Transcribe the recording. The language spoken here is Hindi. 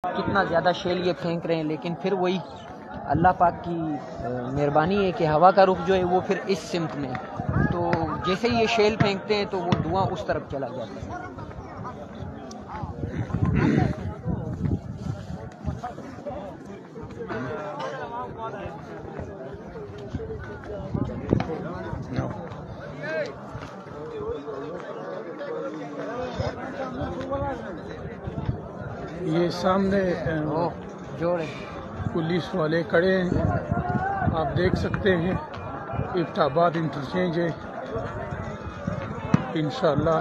कितना ज़्यादा शेल ये फेंक रहे हैं, लेकिन फिर वही अल्लाह पाक की मेहरबानी है कि हवा का रुख जो है वो फिर इस सिमत में, तो जैसे ही ये शेल फेंकते हैं तो वो धुआं उस तरफ चला जाता है। ये सामने जोड़े पुलिस वाले खड़े हैं, आप देख सकते हैं। इफ्ताबाद इंटरचेंज है। इंशाअल्लाह